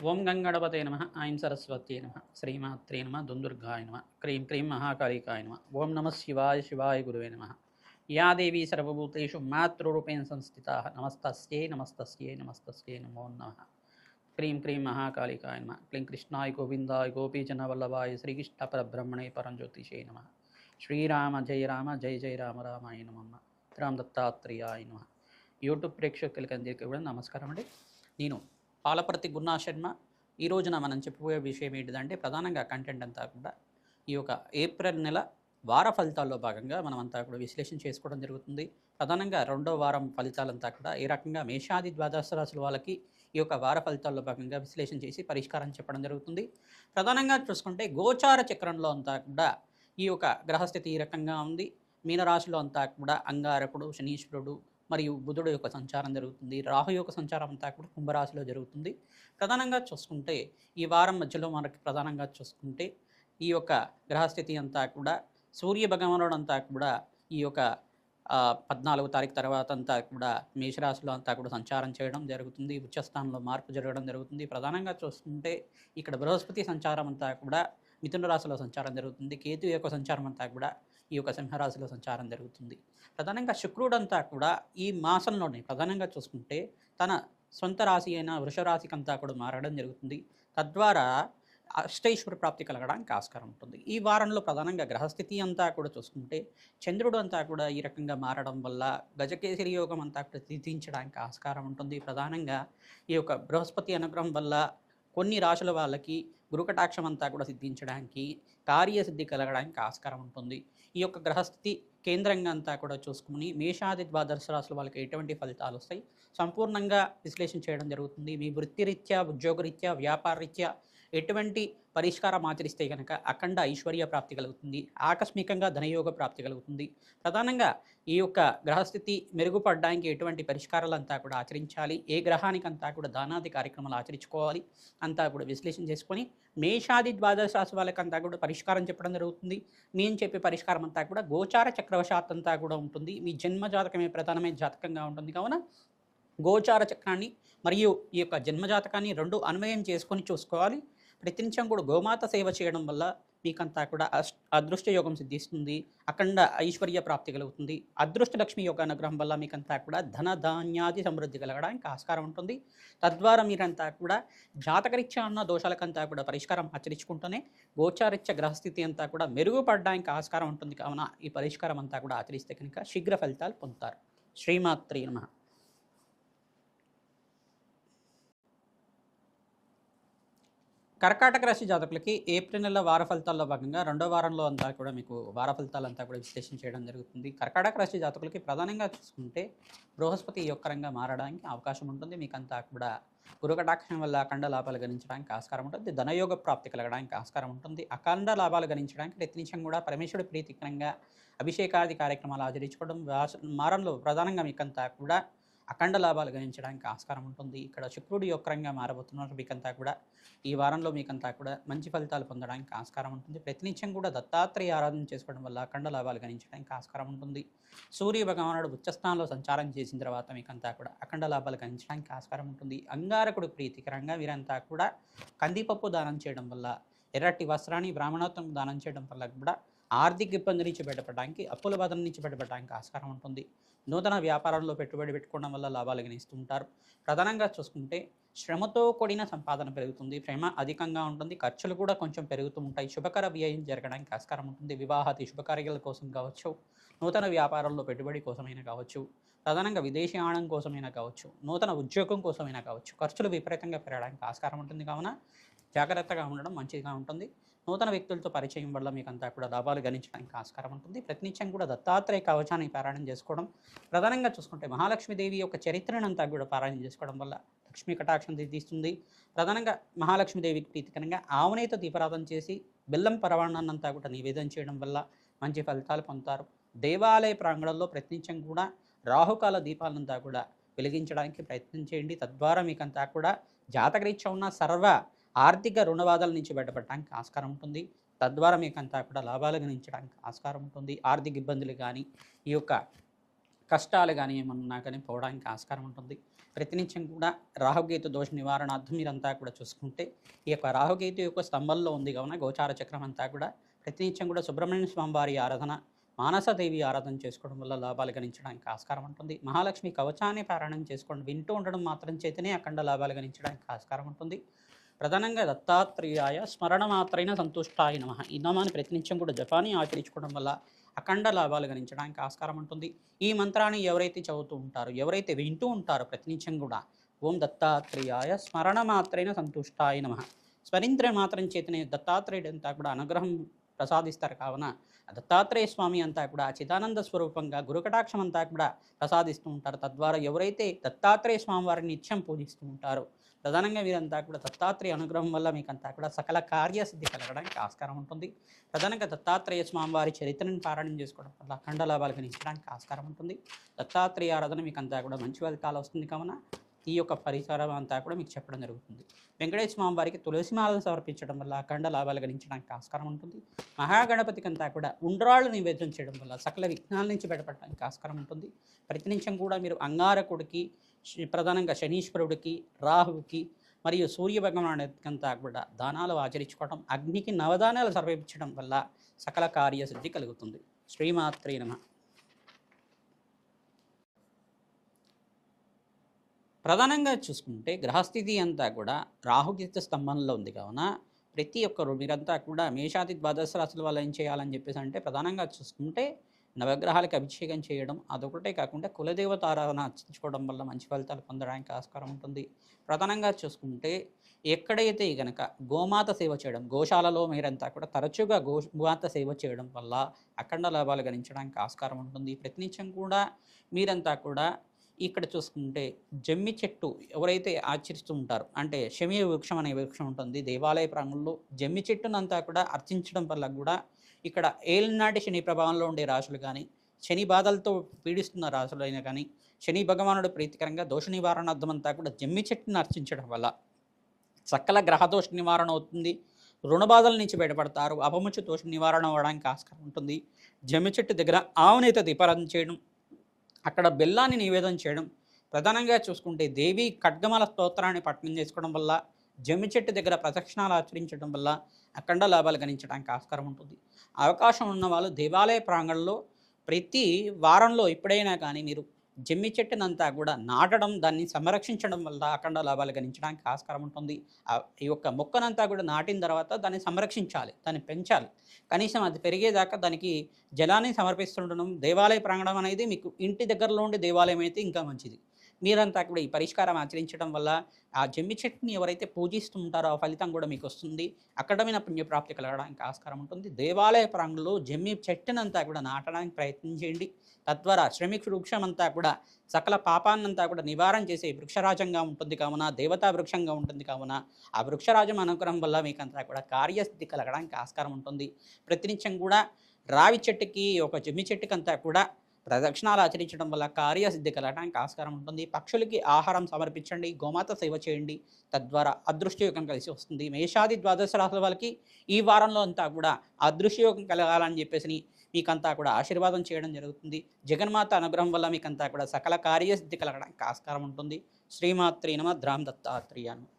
ఓం గంగణపతే నమ ఐం సరస్వత్యై నమ శ్రీమాత్రే నమ దుందుర్గాయ నమ క్రీం క్రీం మహాకాళికాయ నమ ఓం నమ శివాయ శివాయ గురువే నమ యా దేవీ సర్వభూతేషు మాతృరూపేణ సంస్థితా నమస్తస్యై నమస్తస్యై నమస్తస్యై నమో నమః క్రీం క్రీం మహాకాళికాయ నమ క్లీం కృష్ణాయ గోవిందాయ గోపీజనవల్లభాయ శ్రీకృష్ణ పరబ్రహ్మణే పరంజ్యోతిషే నమ శ్రీరామ జయ జయ రామ రామాయ నమః రామ్ దత్తాత్రేయాయ నమ. యూట్యూబ్ ప్రేక్షకులకి అందరికీ కూడా నమస్కారం అండి. నేను పాలపర్తి గున్నా శర్మ. ఈ రోజున మనం చెప్పబోయే విషయం ఏంటిదంటే ప్రధానంగా కంటెంట్ అంతా కూడా ఈ యొక్క ఏప్రిల్ నెల వార ఫలితాల్లో భాగంగా మనం అంతా కూడా విశ్లేషణ చేసుకోవడం జరుగుతుంది. ప్రధానంగా రెండో వారం ఫలితాలంతా కూడా ఏ రకంగా మేషాది ద్వాదశ రాశుల వాళ్ళకి ఈ యొక్క వార ఫలితాల్లో భాగంగా విశ్లేషణ చేసి పరిష్కారం చెప్పడం జరుగుతుంది. ప్రధానంగా చూసుకుంటే గోచార చక్రంలో అంతా కూడా ఈ యొక్క గ్రహస్థితి ఈ రకంగా ఉంది. మీనరాశిలో అంతా కూడా అంగారకుడు, శనీశ్వరుడు మరియు బుధుడు యొక్క సంచారం జరుగుతుంది. రాహు యొక్క సంచారం అంతా కూడా కుంభరాశిలో జరుగుతుంది. ప్రధానంగా చూసుకుంటే ఈ వారం మధ్యలో మనకి ప్రధానంగా చూసుకుంటే ఈ యొక్క గ్రహస్థితి అంతా కూడా సూర్య భగవానుడు అంతా కూడా ఈ యొక్క 14వ తారీఖు తర్వాత అంతా కూడా మేషరాశిలో అంతా కూడా సంచారం చేయడం జరుగుతుంది. ఉచ్చస్థానంలో మార్పు జరగడం జరుగుతుంది. ప్రధానంగా చూసుకుంటే ఇక్కడ బృహస్పతి సంచారం అంతా కూడా మిథున రాశిలో సంచారం జరుగుతుంది. కేతు యొక్క సంచారం అంతా కూడా ఈ యొక్క సింహరాశిలో సంచారం జరుగుతుంది. ప్రధానంగా శుక్రుడు అంతా కూడా ఈ మాసంలోనే ప్రధానంగా చూసుకుంటే తన సొంత రాశి అయిన వృషరాశికి అంతా కూడా మారడం జరుగుతుంది. తద్వారా అష్టైశ్వర ప్రాప్తి కలగడానికి ఆస్కారం ఉంటుంది. ఈ వారంలో ప్రధానంగా గ్రహస్థితి అంతా కూడా చూసుకుంటే చంద్రుడు అంతా కూడా ఈ రకంగా మారడం వల్ల గజకేసరి యోగం అంతా కూడా సిద్ధించడానికి ఆస్కారం ఉంటుంది. ప్రధానంగా ఈ యొక్క బృహస్పతి అనుగ్రహం వల్ల కొన్ని రాశుల వాళ్ళకి గురుకటాక్షం అంతా కూడా సిద్ధించడానికి, కార్యసిద్ధి కలగడానికి ఆస్కారం ఉంటుంది. ఈ యొక్క గ్రహస్థితి కేంద్రంగా అంతా కూడా చూసుకుని మేషాది ద్వాదశ రాశుల వాళ్ళకి ఎటువంటి ఫలితాలు వస్తాయి సంపూర్ణంగా విశ్లేషణ చేయడం జరుగుతుంది. మీ వృత్తిరీత్యా, ఉద్యోగరీత్యా, వ్యాపారరీత్యా ఎటువంటి పరిష్కారం ఆచరిస్తే కనుక అఖండ ఐశ్వర్య ప్రాప్తి కలుగుతుంది. ఆకస్మికంగా ధనయోగ ప్రాప్తి కలుగుతుంది. ప్రధానంగా ఈ యొక్క గ్రహస్థితి మెరుగుపడడానికి ఎటువంటి పరిష్కారాలంతా కూడా ఆచరించాలి, ఏ గ్రహానికంతా కూడా దానాది కార్యక్రమాలు ఆచరించుకోవాలి అంతా కూడా విశ్లేషణ చేసుకొని మేషాది ద్వాదశ రాశి వాళ్ళకంతా కూడా పరిష్కారం చెప్పడం జరుగుతుంది. నేను చెప్పే పరిష్కారం అంతా కూడా గోచార చక్రవశాత్ అంతా కూడా ఉంటుంది. మీ జన్మ జాతకమే ప్రధానమైన జాతకంగా ఉంటుంది. కావున గోచార చక్రాన్ని మరియు ఈ యొక్క జన్మజాతకాన్ని రెండు అన్వయం చేసుకొని చూసుకోవాలి. ప్రతినిత్యం కూడా గోమాత సేవ చేయడం వల్ల మీకంతా కూడా అదృష్ట యోగం సిద్ధిస్తుంది. అఖండ ఐశ్వర్య ప్రాప్తి కలుగుతుంది. అదృష్ట లక్ష్మి యొక్క అనుగ్రహం వల్ల మీకంతా కూడా ధన ధాన్యాది సమృద్ధి కలగడానికి ఆస్కారం ఉంటుంది. తద్వారా మీరంతా కూడా జాతకరీత్యా ఉన్న దోషాలకంతా కూడా పరిష్కారం ఆచరించుకుంటూనే గోచారీత్య గ్రహస్థితి అంతా కూడా మెరుగుపడడానికి ఆస్కారం ఉంటుంది. కావున ఈ పరిష్కారం అంతా కూడా ఆచరిస్తే కనుక శీఘ్ర ఫలితాలు పొందుతారు. శ్రీమాత్రే నమః. కర్కాటక రాశి జాతకులకి ఏప్రిల్ నెల వార ఫలితాల్లో భాగంగా రెండో వారంలో అంతా కూడా మీకు వార ఫలితాలంతా కూడా విశ్లేషణ చేయడం జరుగుతుంది. కర్కాటక రాశి జాతకులకి ప్రధానంగా చూసుకుంటే బృహస్పతి యొక్కరంగా మారడానికి అవకాశం ఉంటుంది. మీకంతా కూడా గురుకటాక్షం వల్ల అఖండ లాభాలు గణించడానికి ఆస్కారం ఉంటుంది. ధనయోగ ప్రాప్తి కలగడానికి ఆస్కారం ఉంటుంది. అఖండ లాభాలు గణించడానికి ప్రతినిత్యం కూడా పరమేశ్వరుడు ప్రీతికరంగా అభిషేకాది కార్యక్రమాలు ఆచరించుకోవడం వారంలో ప్రధానంగా మీకంతా కూడా అఖండ లాభాలు గణించడానికి ఆస్కారం ఉంటుంది. ఇక్కడ శుక్రుడు యొక్కరంగా మారబోతున్నారు. మీకంతా కూడా ఈ వారంలో మీకంతా కూడా మంచి ఫలితాలు పొందడానికి ఆస్కారం ఉంటుంది. ప్రతినిత్యం కూడా దత్తాత్రేయ ఆరాధన చేసుకోవడం వల్ల అఖండ లాభాలు గణించడానికి ఆస్కారం ఉంటుంది. సూర్య భగవానుడు ఉచ్చస్థానంలో సంచారం చేసిన తర్వాత మీకంతా కూడా అఖండ లాభాలు గణించడానికి ఆస్కారం ఉంటుంది. అంగారకుడు ప్రీతికరంగా మీరంతా కూడా కందిపప్పు దానం చేయడం వల్ల, ఎర్రటి వస్త్రాన్ని బ్రాహ్మణోత్తం దానం చేయడం వల్ల కూడా ఆర్థిక ఇబ్బంది నుంచి బయటపడడానికి, అప్పుల బాధల నుంచి బయటపడడానికి ఆస్కారం ఉంటుంది. నూతన వ్యాపారంలో పెట్టుబడి పెట్టుకోవడం వల్ల లాభాలు గణిస్తూ ఉంటారు. ప్రధానంగా చూసుకుంటే శ్రమతో కూడిన సంపాదన పెరుగుతుంది. శ్రమ అధికంగా ఉంటుంది. ఖర్చులు కూడా కొంచెం పెరుగుతూ ఉంటాయి. శుభకర వ్యయం జరగడానికి ఆస్కారం ఉంటుంది. వివాహాది శుభకార్యాల కోసం కావచ్చు, నూతన వ్యాపారంలో పెట్టుబడి కోసమైనా కావచ్చు, ప్రధానంగా విదేశీయానం కోసమైనా కావచ్చు, నూతన ఉద్యోగం కోసమైనా కావచ్చు, ఖర్చులు విపరీతంగా పెరగడానికి ఆస్కారం ఉంటుంది. కావున జాగ్రత్తగా ఉండడం మంచిగా ఉంటుంది. నూతన వ్యక్తులతో పరిచయం వల్ల మీకంతా కూడా లాభాలు గణించడానికి ఆస్కారం ఉంటుంది. ప్రతినిత్యం కూడా దత్తాత్రేయ కవచాన్ని పారాయణం చేసుకోవడం, ప్రధానంగా చూసుకుంటే మహాలక్ష్మీదేవి యొక్క చరిత్రను అంతా కూడా పారాయణం చేసుకోవడం వల్ల లక్ష్మీ కటాక్షం సిద్ధిస్తుంది. ప్రధానంగా మహాలక్ష్మీదేవికి ప్రీతికరంగా ఆవునేతో దీపారాధన చేసి బెల్లం పరవాణాన్ని అంతా కూడా నివేదన చేయడం వల్ల మంచి ఫలితాలు పొందుతారు. దేవాలయ ప్రాంగణంలో ప్రతినిత్యం కూడా రాహుకాల దీపాలంతా కూడా వెలిగించడానికి ప్రయత్నం చేయండి. తద్వారా మీకంతా కూడా జాతకరీత్యా ఉన్న సర్వ ఆర్థిక రుణబాధల నుంచి బయటపడడానికి ఆస్కారం ఉంటుంది. తద్వారా మీకంతా కూడా లాభాలు గణించడానికి ఆస్కారం ఉంటుంది. ఆర్థిక ఇబ్బందులు కానీ, ఈ యొక్క కష్టాలు కానీ ఏమన్నా కానీ పోవడానికి ఆస్కారం ఉంటుంది. ప్రతినిత్యం కూడా రాహుకేతు దోష నివారణార్థం మీరంతా కూడా చూసుకుంటే ఈ యొక్క రాహుకేతు యొక్క స్తంభంలో ఉంది కావున గోచార చక్రం అంతా కూడా ప్రతినిత్యం కూడా సుబ్రహ్మణ్య స్వామివారి ఆరాధన మానసదేవి ఆరాధన చేసుకోవడం వల్ల లాభాలు గణించడానికి ఆస్కారం ఉంటుంది. మహాలక్ష్మి కవచాన్ని పారాయణం చేసుకోండి, వింటూ ఉండడం మాత్రం చేతనే అఖండ లాభాలు గణించడానికి ఆస్కారం ఉంటుంది. ప్రధానంగా దత్తాత్రేయాయ స్మరణ మాత్రైన సంతుష్టాయ నమః ఈ నామాన్ని ప్రతినిత్యం కూడా జపాన్ని ఆచరించుకోవడం వల్ల అఖండ లాభాలు గణించడానికి ఆస్కారం ఉంటుంది. ఈ మంత్రాన్ని ఎవరైతే చదువుతూ ఉంటారో, ఎవరైతే వింటూ ఉంటారో ప్రతినిత్యం కూడా ఓం దత్తాత్రేయాయ స్మరణ మాత్రైన సంతుష్టాయ నమః స్మరింద్ర మాత్రం చేతనే దత్తాత్రేయుడు అంతా కూడా అనుగ్రహం ప్రసాదిస్తారు. కావున దత్తాత్రేయ స్వామి అంతా కూడా చిదానంద స్వరూపంగా గురుకటాక్షం అంతా కూడా ప్రసాదిస్తూ ఉంటారు. తద్వారా ఎవరైతే దత్తాత్రేయ స్వామి వారిని నిత్యం పూజిస్తూ ఉంటారో ప్రధానంగా వీరంతా కూడా దత్తాత్రేయ అనుగ్రహం వల్ల మీకంతా కూడా సకల కార్యసిద్ధి కలగడానికి ఆస్కారం ఉంటుంది. ప్రధానంగా దత్తాత్రేయ స్వామివారి చరిత్రను పారాయణం చేసుకోవడం వల్ల అఖండ లాభాలు గణించడానికి ఆస్కారం ఉంటుంది. దత్తాత్రేయ ఆరాధన మీకంతా కూడా మంచి ఫలితాలు వస్తుంది. కావున ఈ యొక్క పరిసరం అంతా కూడా మీకు చెప్పడం జరుగుతుంది. వెంకటేశ్వర స్వామి వారికి తులసిమాలను సమర్పించడం వల్ల అఖండ లాభాలు గణించడానికి ఆస్కారం ఉంటుంది. మహాగణపతికి అంతా కూడా ఉండ్రాళ్ళు నివేదన చేయడం వల్ల సకల విఘ్నాల నుంచి బయటపడడానికి ఆస్కారం ఉంటుంది. ప్రతినిత్యం కూడా మీరు అంగారకుడికి, ప్రధానంగా శనీశ్వరుడికి, రాహువుకి మరియు సూర్య భగవానుడికంతా కూడా దానాలు ఆచరించుకోవడం, అగ్నికి నవదానాలు సమర్పించడం వల్ల సకల కార్యసిద్ధి కలుగుతుంది. శ్రీమాత్రే నమః. ప్రధానంగా చూసుకుంటే గ్రహస్థితి అంతా కూడా రాహుకేతు స్తంభంలో ఉంది. కావున ప్రతి ఒక్కరు మీరంతా కూడా మేషాది ద్వాదశ రాశుల వాళ్ళు ఏం చేయాలని చెప్పేసి అంటే ప్రధానంగా చూసుకుంటే నవగ్రహాలకు అభిషేకం చేయడం, అదొకటే కాకుండా కులదేవత ఆరాధన అర్చించుకోవడం వల్ల మంచి ఫలితాలు పొందడానికి ఆస్కారం ఉంటుంది. ప్రధానంగా చూసుకుంటే ఎక్కడైతే కనుక గోమాత సేవ చేయడం, గోశాలలో మీరంతా కూడా తరచుగా గోమాత సేవ చేయడం వల్ల అఖండ లాభాలు గణించడానికి ఆస్కారం ఉంటుంది. ప్రతినిత్యం కూడా మీరంతా కూడా ఇక్కడ చూసుకుంటే జమ్మి చెట్టు ఎవరైతే ఆచరిస్తూ ఉంటారో, అంటే శమీ వృక్షం అనే వృక్షం ఉంటుంది దేవాలయ ప్రాంగణంలో, జమ్మి చెట్టునంతా కూడా అర్చించడం వల్ల కూడా ఇక్కడ ఏలినాటి శని ప్రభావంలో ఉండే రాశులు కానీ, శని బాధలతో పీడిస్తున్న రాశులైనా కానీ, శని భగవానుడు ప్రీతికరంగా దోష నివారణార్థం అంతా కూడా జమ్మి చెట్టును అర్చించడం వల్ల సకల గ్రహదోష నివారణ అవుతుంది. రుణ బాధల నుంచి బయటపడతారు. అపముచ్చు దోష నివారణ అవ్వడానికి ఆస్కారం ఉంటుంది. జమ్మి చెట్టు దగ్గర ఆవునేత దీపారాధన చేయడం, అక్కడ బెల్లాన్ని నివేదన చేయడం, ప్రధానంగా చూసుకుంటే దేవి ఖడ్గమాల స్తోత్రాన్ని పఠనం చేసుకోవడం వల్ల, జమ్మి చెట్టు దగ్గర ప్రదక్షిణాలు ఆచరించడం వల్ల అఖండ లాభాలు గణించడానికి ఆస్కారం ఉంటుంది. అవకాశం ఉన్న వాళ్ళు దేవాలయ ప్రాంగణంలో ప్రతి వారంలో ఎప్పుడైనా కానీ మీరు జమ్మి చెట్టునంతా కూడా నాటడం, దాన్ని సంరక్షించడం వల్ల అఖండ లాభాలు గణించడానికి ఆస్కారం ఉంటుంది. ఈ యొక్క మొక్కనంతా కూడా నాటిన తర్వాత దాన్ని సంరక్షించాలి, దాన్ని పెంచాలి. కనీసం అది పెరిగేదాకా దానికి జలాన్ని సమర్పిస్తుండడం. దేవాలయ ప్రాంగణం అనేది మీకు ఇంటి దగ్గరలో ఉండే దేవాలయం అయితే ఇంకా మంచిది. మీరంతా కూడా ఈ పరిష్కారం ఆచరించడం వల్ల ఆ జమ్మి చెట్టుని ఎవరైతే పూజిస్తూ ఉంటారో ఆ ఫలితం కూడా మీకు వస్తుంది. అక్కడమైన పుణ్యప్రాప్తి కలగడానికి ఆస్కారం ఉంటుంది. దేవాలయ ప్రాంగణంలో జమ్మి చెట్టునంతా కూడా నాటడానికి ప్రయత్నం చేయండి. తద్వారా శ్రమిక వృక్షం అంతా కూడా సకల పాపాన్నంతా కూడా నివారణ చేసే వృక్షరాజంగా ఉంటుంది. కావున దేవతా వృక్షంగా ఉంటుంది. కావున ఆ వృక్షరాజం అనుగ్రహం వల్ల మీకంతా కూడా కార్యస్థితి కలగడానికి ఆస్కారం ఉంటుంది. ప్రతినిత్యం కూడా రావి చెట్టుకి, ఒక జమ్మి చెట్టుకంతా కూడా ప్రదక్షిణాలు ఆచరించడం వల్ల కార్యసిద్ధి కలగడానికి ఆస్కారం ఉంటుంది. పక్షులకి ఆహారం సమర్పించండి, గోమాత సేవ చేయండి, తద్వారా అదృష్టయోగం కలిసి వస్తుంది. మేషాది ద్వాదశ రాశుల వాళ్ళకి ఈ వారంలో అంతా కూడా అదృష్టయోగం కలగాలని చెప్పేసి మీకంతా కూడా ఆశీర్వాదం చేయడం జరుగుతుంది. జగన్మాత అనుగ్రహం వల్ల మీకంతా కూడా సకల కార్యసిద్ధి కలగడానికి ఆస్కారం ఉంటుంది. శ్రీమాత్రే నమః. ద్రాం దత్తాత్రేయ నమః.